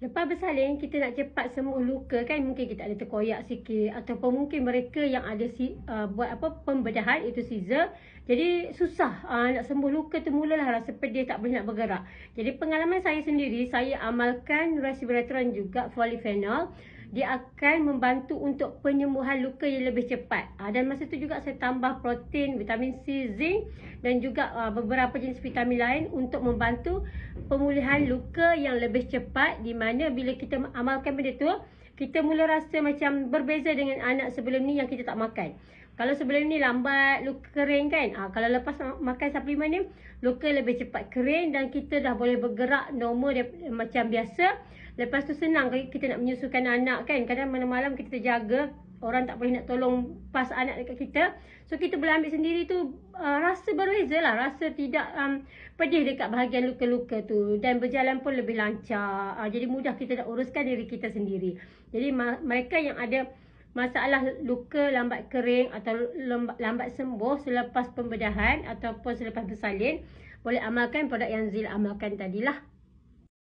Lepas bersalin, kita nak cepat sembuh luka kan, mungkin kita ada terkoyak sikit ataupun mungkin mereka yang ada buat pembedahan, itu scissor. Jadi susah nak sembuh luka tu, mulalah rasa pedih, tak boleh nak bergerak. Jadi pengalaman saya sendiri, saya amalkan resveratrol juga polyphenol. Dia akan membantu untuk penyembuhan luka yang lebih cepat. Dan masa tu juga saya tambah protein, vitamin C, zinc dan juga beberapa jenis vitamin lain untuk membantu pemulihan luka yang lebih cepat. Di mana bila kita amalkan benda tu, kita mula rasa macam berbeza dengan anak sebelum ni yang kita tak makan. Kalau sebelum ni lambat luka kering kan, kalau lepas makan suplemen ni, luka lebih cepat kering dan kita dah boleh bergerak normal macam biasa. Lepas tu senang kita nak menyusukan anak kan. Kadang malam-malam kita terjaga, orang tak boleh nak tolong pas anak dekat kita. So kita boleh ambil sendiri tu, rasa berbeza lah. Rasa tidak pedih dekat bahagian luka-luka tu. Dan berjalan pun lebih lancar. Jadi mudah kita nak uruskan diri kita sendiri. Jadi mereka yang ada masalah luka lambat kering atau lambat sembuh selepas pembedahan ataupun selepas bersalin, boleh amalkan produk yang Zil amalkan tadilah.